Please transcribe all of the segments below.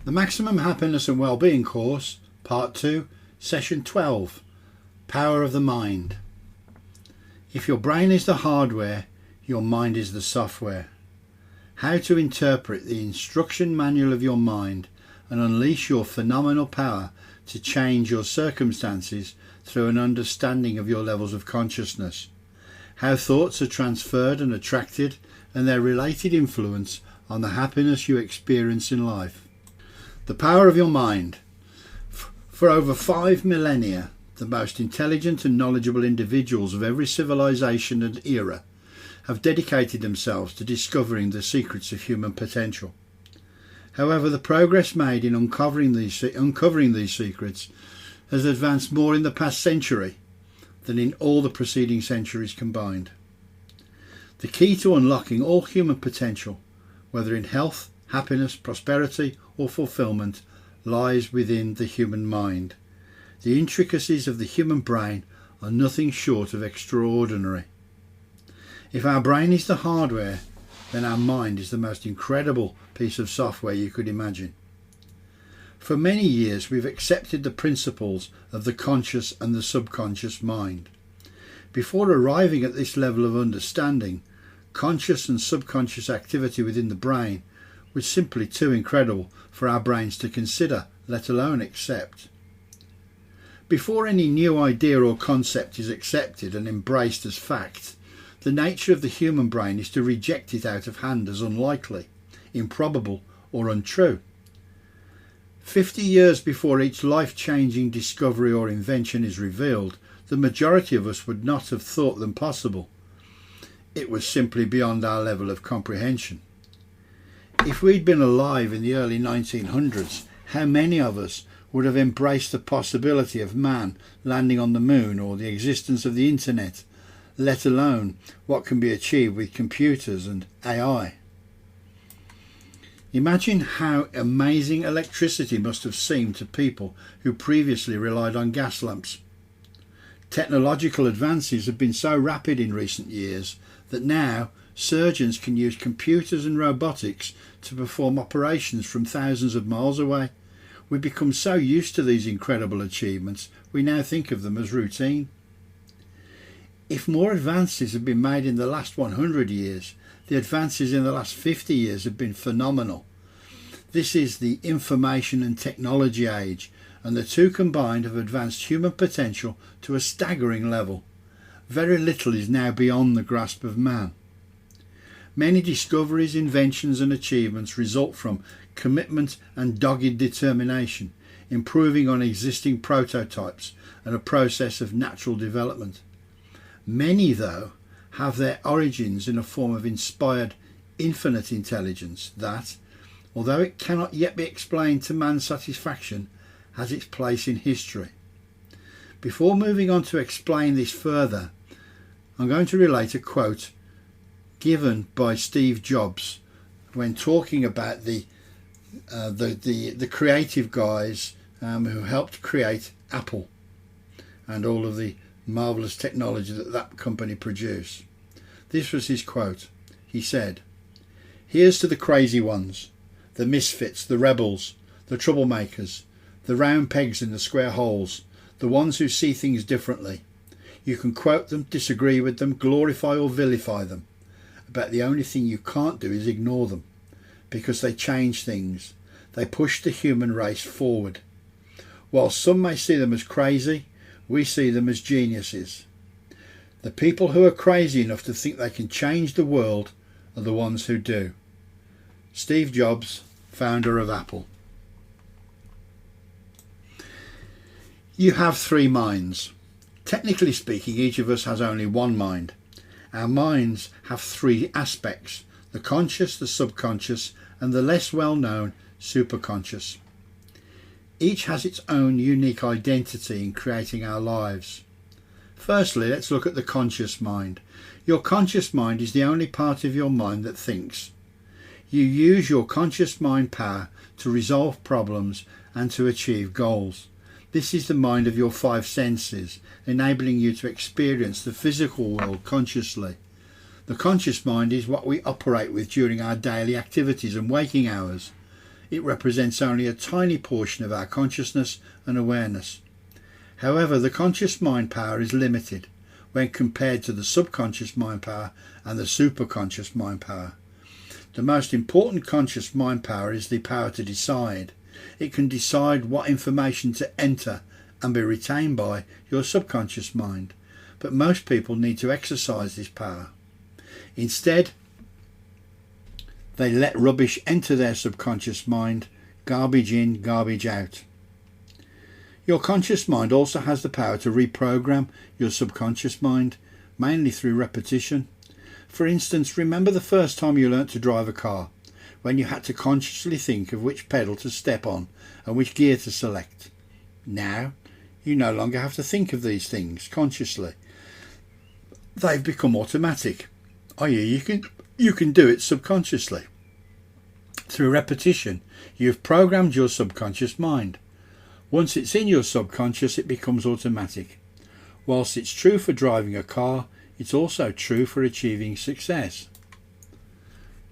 The Maximum Happiness and Wellbeing course, Part 2, Session 12, Power of the Mind. If your brain is the hardware, your mind is the software. How to interpret the instruction manual of your mind and unleash your phenomenal power to change your circumstances through an understanding of your levels of consciousness. How thoughts are transferred and attracted and their related influence on the happiness you experience in life. The power of your mind. For over 5 millennia, the most intelligent and knowledgeable individuals of every civilization and era have dedicated themselves to discovering the secrets of human potential. However, the progress made in uncovering these secrets has advanced more in the past century than in all the preceding centuries combined. The key to unlocking all human potential, whether in health, happiness, prosperity or fulfillment, lies within the human mind. The intricacies of the human brain are nothing short of extraordinary. If our brain is the hardware, then our mind is the most incredible piece of software you could imagine. For many years we've accepted the principles of the conscious and the subconscious mind. Before arriving at this level of understanding, conscious and subconscious activity within the brain was simply too incredible for our brains to consider, let alone accept. Before any new idea or concept is accepted and embraced as fact, the nature of the human brain is to reject it out of hand as unlikely, improbable or untrue. 50 years before each life-changing discovery or invention is revealed, the majority of us would not have thought them possible. It was simply beyond our level of comprehension. If we'd been alive in the early 1900s, how many of us would have embraced the possibility of man landing on the moon or the existence of the internet, let alone what can be achieved with computers and AI? Imagine how amazing electricity must have seemed to people who previously relied on gas lamps. Technological advances have been so rapid in recent years that now surgeons can use computers and robotics to perform operations from thousands of miles away. We've become so used to these incredible achievements, we now think of them as routine. If more advances have been made in the last 100 years, the advances in the last 50 years have been phenomenal. This is the information and technology age, and the two combined have advanced human potential to a staggering level. Very little is now beyond the grasp of man. Many discoveries, inventions and achievements result from commitment and dogged determination, improving on existing prototypes and a process of natural development. Many, though, have their origins in a form of inspired infinite intelligence that, although it cannot yet be explained to man's satisfaction, has its place in history. Before moving on to explain this further, I'm going to relate a quote given by Steve Jobs when talking about the creative guys who helped create Apple and all of the marvellous technology that company produced. This was his quote. He said, "Here's to the crazy ones, the misfits, the rebels, the troublemakers, the round pegs in the square holes, the ones who see things differently. You can quote them, disagree with them, glorify or vilify them. But the only thing you can't do is ignore them, because they change things. They push the human race forward. While some may see them as crazy, we see them as geniuses. The people who are crazy enough to think they can change the world are the ones who do." Steve Jobs, founder of Apple. You have 3 minds. Technically speaking, each of us has only one mind. Our minds have 3 aspects: the conscious, the subconscious, and the less well-known superconscious. Each has its own unique identity in creating our lives. Firstly, let's look at the conscious mind. Your conscious mind is the only part of your mind that thinks. You use your conscious mind power to resolve problems and to achieve goals. This is the mind of your 5 senses, enabling you to experience the physical world consciously. The conscious mind is what we operate with during our daily activities and waking hours. it represents only a tiny portion of our consciousness and awareness. However, the conscious mind power is limited when compared to the subconscious mind power and the superconscious mind power. The most important conscious mind power is the power to decide. It can decide what information to enter and be retained by your subconscious mind, but most people need to exercise this power. Instead, they let rubbish enter their subconscious mind, garbage in, garbage out. Your conscious mind also has the power to reprogram your subconscious mind, mainly through repetition. For instance, remember the first time you learnt to drive a car, when you had to consciously think of which pedal to step on and which gear to select. Now, you no longer have to think of these things consciously. They've become automatic, i.e. you can do it subconsciously. Through repetition, you've programmed your subconscious mind. Once it's in your subconscious, it becomes automatic. Whilst it's true for driving a car, it's also true for achieving success.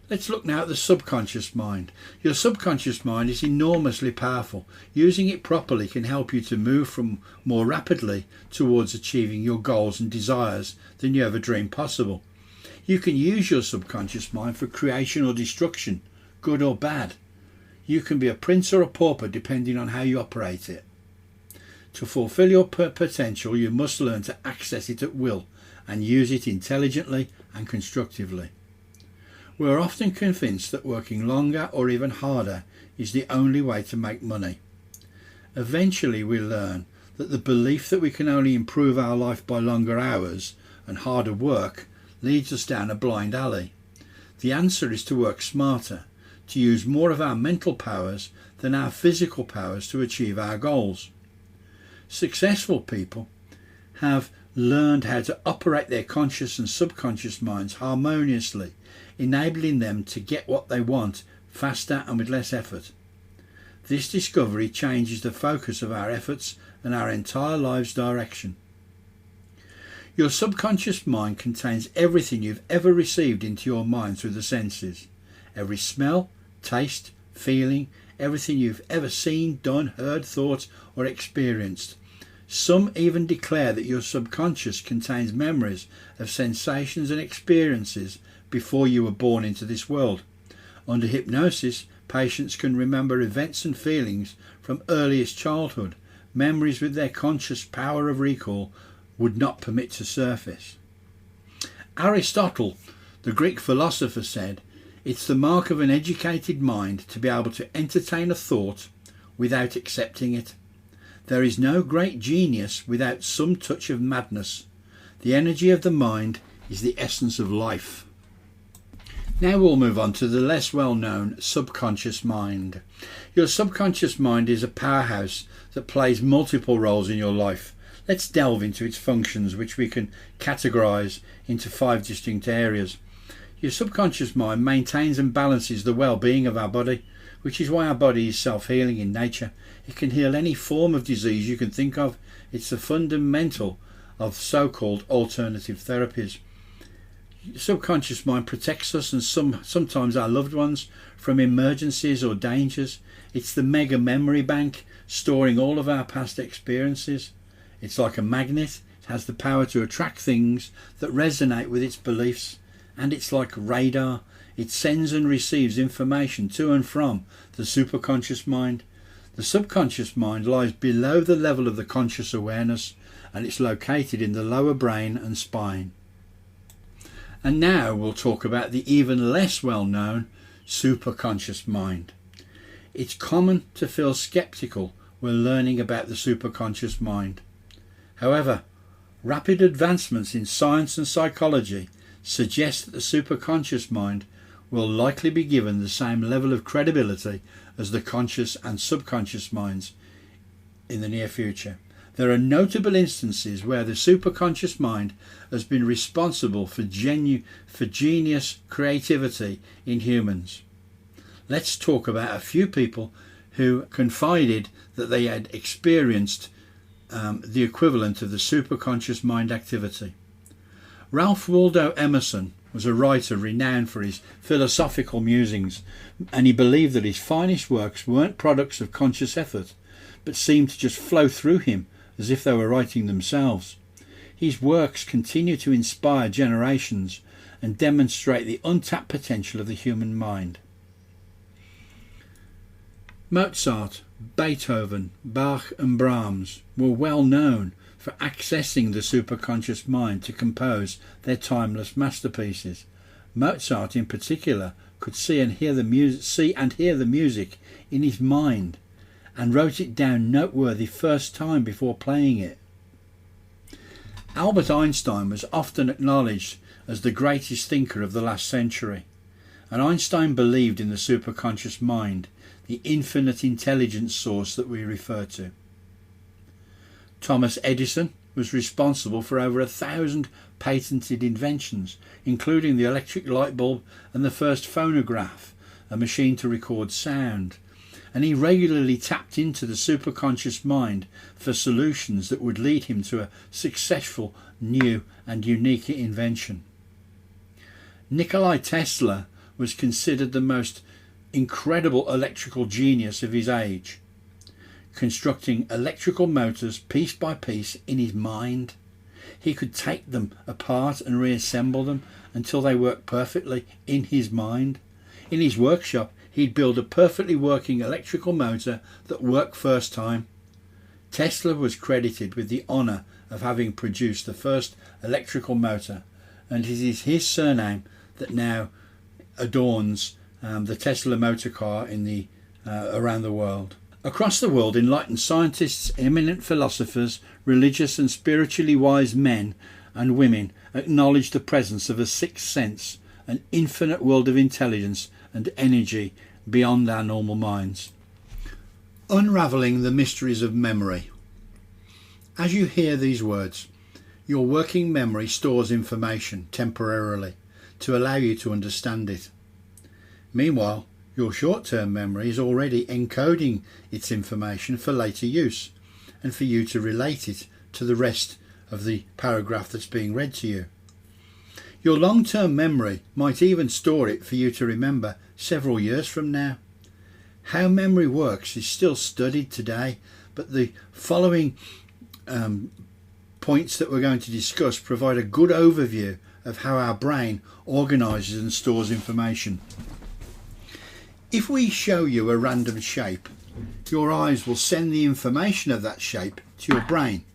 Let's look now at the subconscious mind. Your subconscious mind is enormously powerful. Using it properly can help you to move from more rapidly towards achieving your goals and desires than you ever dreamed possible. You can use your subconscious mind for creation or destruction, good or bad. You can be a prince or a pauper depending on how you operate it. To fulfill your potential, you must learn to access it at will and use it intelligently and constructively. We are often convinced that working longer or even harder is the only way to make money. Eventually we learn that the belief that we can only improve our life by longer hours and harder work leads us down a blind alley. The answer is to work smarter, to use more of our mental powers than our physical powers to achieve our goals. Successful people have learned how to operate their conscious and subconscious minds harmoniously, enabling them to get what they want faster and with less effort. This discovery changes the focus of our efforts and our entire life's direction. Your subconscious mind contains everything you've ever received into your mind through the senses. Every smell, taste, feeling, everything you've ever seen, done, heard, thought or experienced. Some even declare that your subconscious contains memories of sensations and experiences before you were born into this world. Under hypnosis, patients can remember events and feelings from earliest childhood, memories with their conscious power of recall would not permit to surface. Aristotle, the Greek philosopher, said, "It's the mark of an educated mind to be able to entertain a thought without accepting it. There is no great genius without some touch of madness. The energy of the mind is the essence of life." Now we'll move on to the less well-known subconscious mind. Your subconscious mind is a powerhouse that plays multiple roles in your life. Let's delve into its functions, which we can categorise into 5 distinct areas. Your subconscious mind maintains and balances the well-being of our body, which is why our body is self-healing in nature. It can heal any form of disease you can think of. It's the fundamental of so-called alternative therapies. Subconscious mind protects us and sometimes our loved ones from emergencies or dangers. It's the mega memory bank storing all of our past experiences. It's like a magnet. It has the power to attract things that resonate with its beliefs, and it's like radar. It sends and receives information to and from the superconscious mind. The subconscious mind lies below the level of the conscious awareness, and it's located in the lower brain and spine. And now we'll talk about the even less well-known superconscious mind. It's common to feel skeptical when learning about the superconscious mind. However, rapid advancements in science and psychology suggest that the superconscious mind will likely be given the same level of credibility as the conscious and subconscious minds in the near future. There are notable instances where the superconscious mind has been responsible for genius creativity in humans. Let's talk about a few people who confided that they had experienced the equivalent of the superconscious mind activity. Ralph Waldo Emerson was a writer renowned for his philosophical musings, and he believed that his finest works weren't products of conscious effort, but seemed to just flow through him as if they were writing themselves. His works continue to inspire generations and demonstrate the untapped potential of the human mind. Mozart, Beethoven, Bach and Brahms were well known for accessing the superconscious mind to compose their timeless masterpieces. Mozart in particular could see and hear the music in his mind and wrote it down noteworthy first time before playing it. Albert Einstein was often acknowledged as the greatest thinker of the last century, and Einstein believed in the superconscious mind, the infinite intelligence source that we refer to. Thomas Edison was responsible for over 1,000 patented inventions, including the electric light bulb and the first phonograph, a machine to record sound, and he regularly tapped into the superconscious mind for solutions that would lead him to a successful, new and unique invention. Nikola Tesla was considered the most incredible electrical genius of his age, constructing electrical motors piece by piece in his mind. He could take them apart and reassemble them until they worked perfectly in his mind. In his workshop, he'd build a perfectly working electrical motor that worked first time. Tesla was credited with the honour of having produced the first electrical motor, and it is his surname that now adorns the Tesla motor car in the around the world. Across the world, enlightened scientists, eminent philosophers, religious and spiritually wise men and women acknowledge the presence of a sixth sense, an infinite world of intelligence and energy beyond our normal minds. Unravelling the mysteries of memory. As you hear these words, your working memory stores information temporarily to allow you to understand it. Meanwhile, your short-term memory is already encoding its information for later use and for you to relate it to the rest of the paragraph that's being read to you. Your long-term memory might even store it for you to remember several years from now. How memory works is still studied today, but the following points that we're going to discuss provide a good overview of how our brain organises and stores information. If we show you a random shape, your eyes will send the information of that shape to your brain,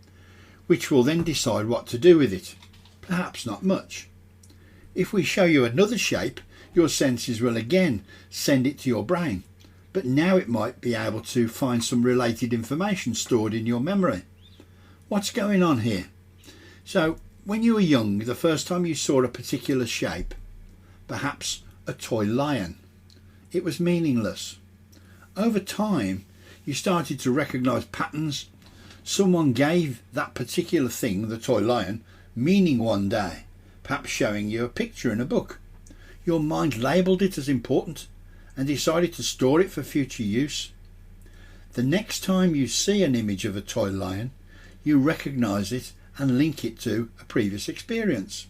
which will then decide what to do with it. Perhaps not much. If we show you another shape, your senses will again send it to your brain, but now it might be able to find some related information stored in your memory. What's going on here? So, when you were young, the first time you saw a particular shape, perhaps a toy lion, it was meaningless. Over time, you started to recognise patterns. Someone gave that particular thing, the toy lion, meaning one day, perhaps showing you a picture in a book. Your mind labelled it as important and decided to store it for future use. The next time you see an image of a toy lion, you recognise it and link it to a previous experience.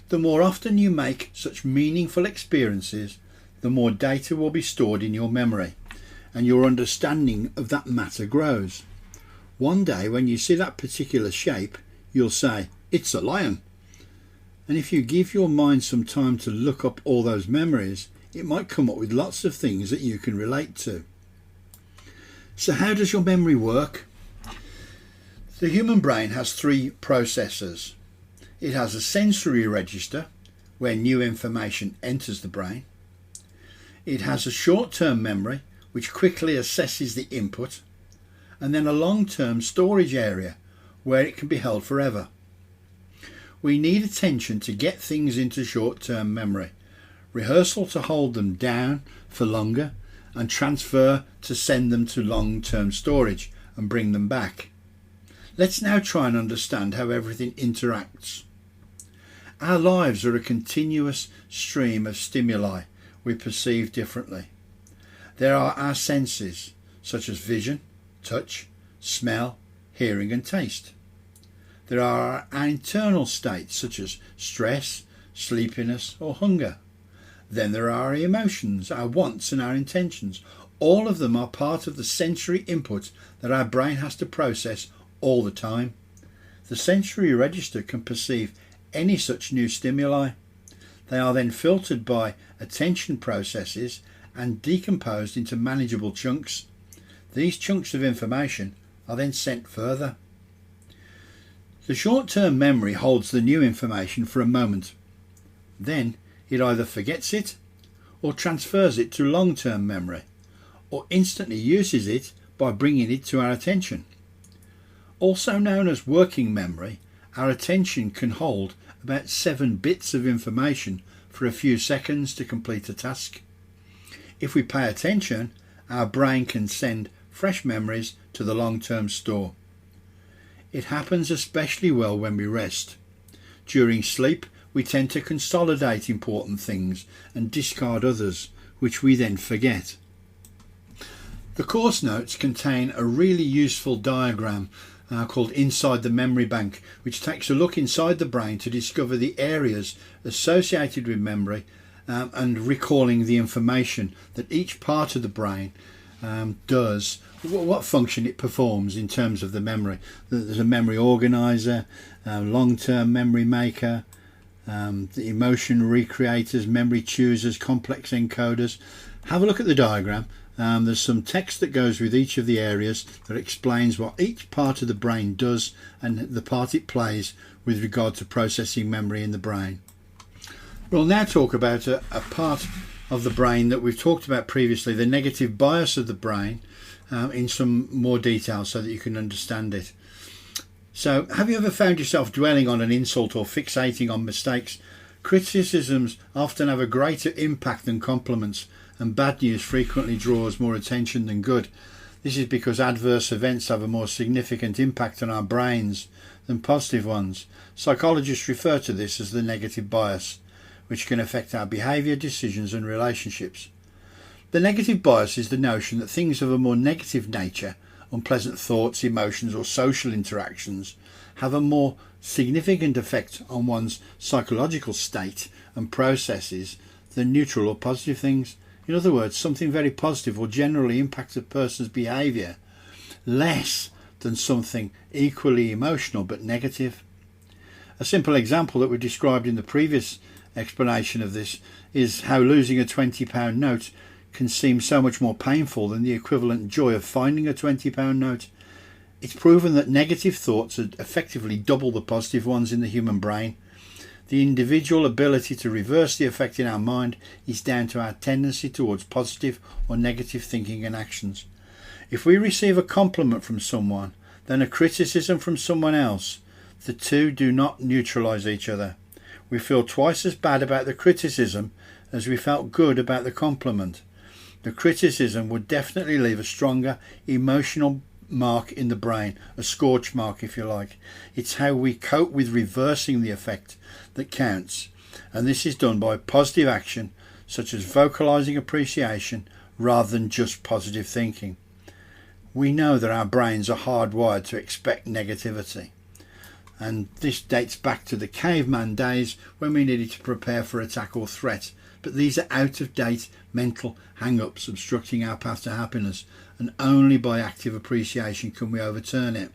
The more often you make such meaningful experiences, the more data will be stored in your memory, and your understanding of that matter grows. One day when you see that particular shape, you'll say, "It's a lion." And if you give your mind some time to look up all those memories, it might come up with lots of things that you can relate to. So how does your memory work? The human brain has three processors. It has a sensory register, where new information enters the brain. It has a short-term memory, which quickly assesses the input, and then a long-term storage area, where it can be held forever. We need attention to get things into short-term memory, rehearsal to hold them down for longer, and transfer to send them to long-term storage and bring them back. Let's now try and understand how everything interacts. Our lives are a continuous stream of stimuli we perceive differently. There are our senses, such as vision, touch, smell, hearing and taste. There are our internal states, such as stress, sleepiness or hunger. Then there are our emotions, our wants and our intentions. All of them are part of the sensory input that our brain has to process all the time. The sensory register can perceive any such new stimuli. They are then filtered by attention processes and decomposed into manageable chunks. These chunks of information are then sent further. The short-term memory holds the new information for a moment. Then it either forgets it or transfers it to long-term memory, or instantly uses it by bringing it to our attention. Also known as working memory, our attention can hold about 7 bits of information for a few seconds to complete a task. If we pay attention, our brain can send fresh memories to the long-term store. It happens especially well when we rest. During sleep, we tend to consolidate important things and discard others, which we then forget. The course notes contain a really useful diagram called Inside the Memory Bank, which takes a look inside the brain to discover the areas associated with memory and recalling the information that each part of the brain does, what function it performs in terms of the memory. There's a memory organizer, long-term memory maker, the emotion recreators, memory choosers, complex encoders. Have a look at the diagram. There's some text that goes with each of the areas that explains what each part of the brain does and the part it plays with regard to processing memory in the brain. We'll now talk about a part of the brain that we've talked about previously, the negative bias of the brain, in some more detail so that you can understand it. So, have you ever found yourself dwelling on an insult or fixating on mistakes? Criticisms often have a greater impact than compliments, and bad news frequently draws more attention than good. This is because adverse events have a more significant impact on our brains than positive ones. Psychologists refer to this as the negative bias, which can affect our behaviour, decisions and relationships. The negative bias is the notion that things of a more negative nature, unpleasant thoughts, emotions or social interactions, have a more significant effect on one's psychological state and processes than neutral or positive things. In other words, something very positive will generally impact a person's behaviour less than something equally emotional but negative. A simple example that we described in the previous explanation of this is how losing a £20 note can seem so much more painful than the equivalent joy of finding a £20 note. It's proven that negative thoughts are effectively double the positive ones in the human brain. The individual ability to reverse the effect in our mind is down to our tendency towards positive or negative thinking and actions. If we receive a compliment from someone, then a criticism from someone else, the two do not neutralise each other. We feel twice as bad about the criticism as we felt good about the compliment. The criticism would definitely leave a stronger emotional mark in the brain, a scorch mark if you like. It's how we cope with reversing the effect that counts, and this is done by positive action such as vocalizing appreciation rather than just positive thinking. We know that our brains are hardwired to expect negativity, and this dates back to the caveman days when we needed to prepare for attack or threat. But these are out-of-date mental hang-ups obstructing our path to happiness, and only by active appreciation can we overturn it.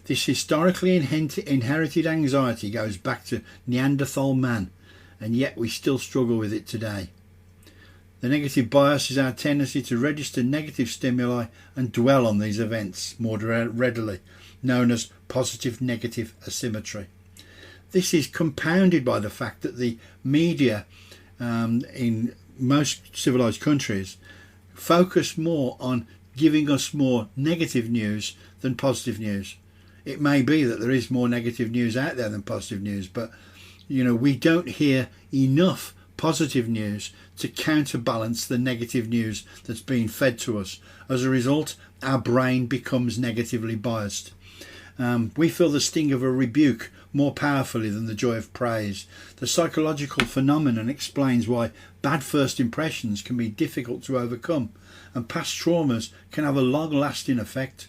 This historically inherited anxiety goes back to Neanderthal man, and yet we still struggle with it today. The negative bias is our tendency to register negative stimuli and dwell on these events more readily, known as positive-negative asymmetry. This is compounded by the fact that the media in most civilized countries focus more on giving us more negative news than positive news. It may be that there is more negative news out there than positive news, but we don't hear enough positive news to counterbalance the negative news that's being fed to us. As a result, our brain becomes negatively biased. We feel the sting of a rebuke more powerfully than the joy of praise. The psychological phenomenon explains why bad first impressions can be difficult to overcome, and past traumas can have a long-lasting effect.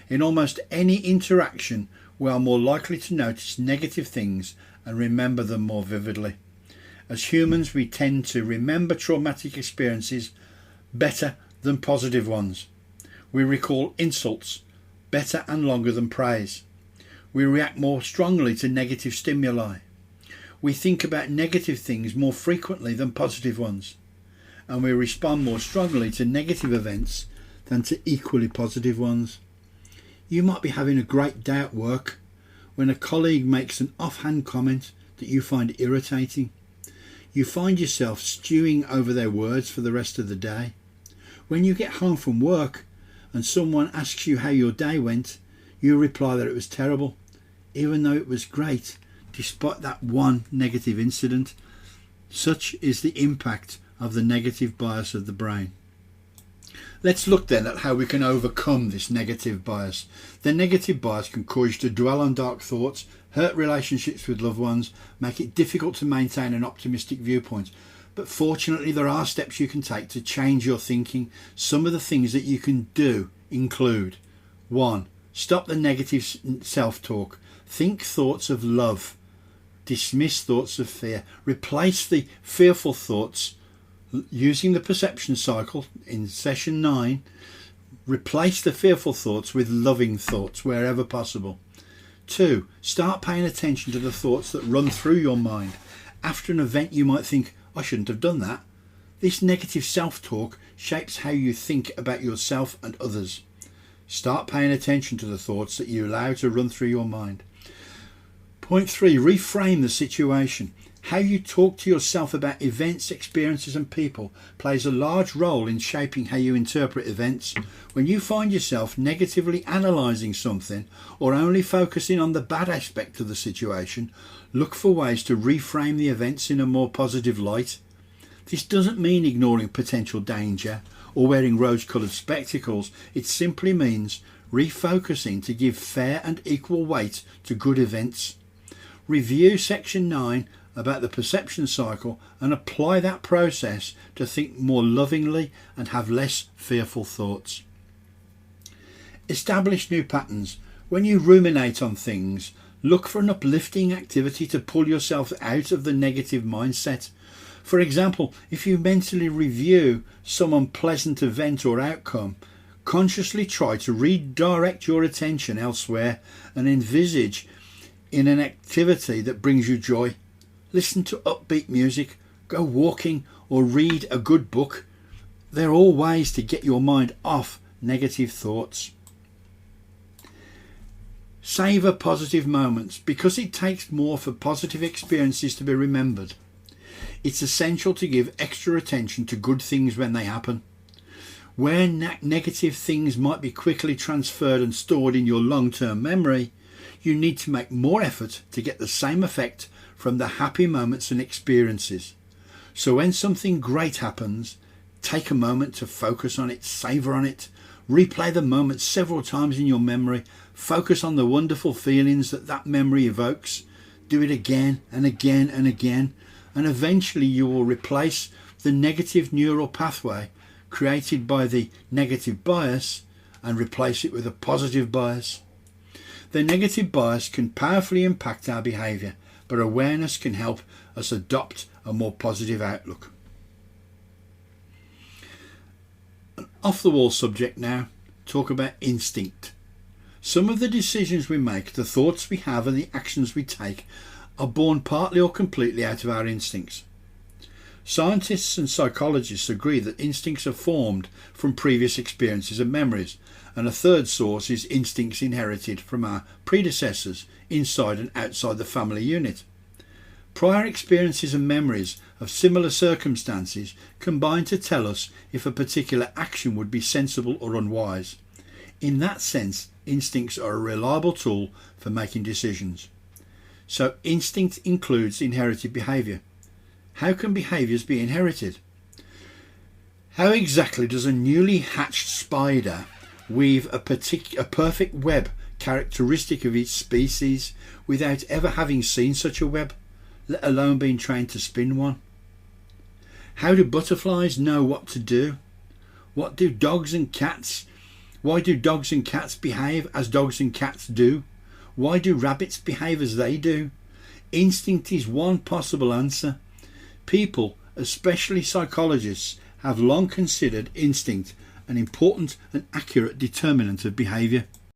In almost any interaction, we are more likely to notice negative things and remember them more vividly. As humans, we tend to remember traumatic experiences better than positive ones. We recall insults better and longer than praise. We react more strongly to negative stimuli. We think about negative things more frequently than positive ones. And we respond more strongly to negative events than to equally positive ones. You might be having a great day at work when a colleague makes an offhand comment that you find irritating. You find yourself stewing over their words for the rest of the day. When you get home from work and someone asks you how your day went, you reply that it was terrible, even though it was great, despite that one negative incident. Such is the impact of the negative bias of the brain. Let's look then at how we can overcome this negative bias. The negative bias can cause you to dwell on dark thoughts, hurt relationships with loved ones, make it difficult to maintain an optimistic viewpoint. But fortunately, there are steps you can take to change your thinking. Some of the things that you can do include: 1. Stop the negative self-talk. Think thoughts of love. Dismiss thoughts of fear. Replace the fearful thoughts using the perception cycle in session 9. Replace the fearful thoughts with loving thoughts wherever possible. 2. Start paying attention to the thoughts that run through your mind. After an event you might think, I shouldn't have done that. This negative self-talk shapes how you think about yourself and others. Start paying attention to the thoughts that you allow to run through your mind. Point 3. Reframe the situation. How you talk to yourself about events, experiences and people plays a large role in shaping how you interpret events. When you find yourself negatively analysing something or only focusing on the bad aspect of the situation, look for ways to reframe the events in a more positive light. This doesn't mean ignoring potential danger or wearing rose-coloured spectacles. It simply means refocusing to give fair and equal weight to good events. Review section 9 about the perception cycle and apply that process to think more lovingly and have less fearful thoughts. Establish new patterns. When you ruminate on things, look for an uplifting activity to pull yourself out of the negative mindset. For example, if you mentally review some unpleasant event or outcome, consciously try to redirect your attention elsewhere and envisage in an activity that brings you joy. Listen to upbeat music, go walking or read a good book. They're all ways to get your mind off negative thoughts. Savour positive moments. Because it takes more for positive experiences to be remembered, it's essential to give extra attention to good things when they happen. Where negative things might be quickly transferred and stored in your long-term memory, you need to make more effort to get the same effect from the happy moments and experiences. So when something great happens, take a moment to focus on it, savour on it, replay the moment several times in your memory, focus on the wonderful feelings that memory evokes, do it again and again and again, and eventually you will replace the negative neural pathway created by the negative bias and replace it with a positive bias. The negative bias can powerfully impact our behaviour, but awareness can help us adopt a more positive outlook. An off-the-wall subject now, talk about instinct. Some of the decisions we make, the thoughts we have and the actions we take are born partly or completely out of our instincts. Scientists and psychologists agree that instincts are formed from previous experiences and memories, and a third source is instincts inherited from our predecessors inside and outside the family unit. Prior experiences and memories of similar circumstances combine to tell us if a particular action would be sensible or unwise. In that sense, instincts are a reliable tool for making decisions. So instinct includes inherited behaviour. How can behaviours be inherited? How exactly does a newly hatched spider weave a perfect web characteristic of each species without ever having seen such a web, let alone being trained to spin one? How do butterflies know what to do? What do dogs and cats? Why do dogs and cats behave as dogs and cats do? Why do rabbits behave as they do? Instinct is one possible answer. People, especially psychologists, have long considered instinct an important and accurate determinant of behaviour.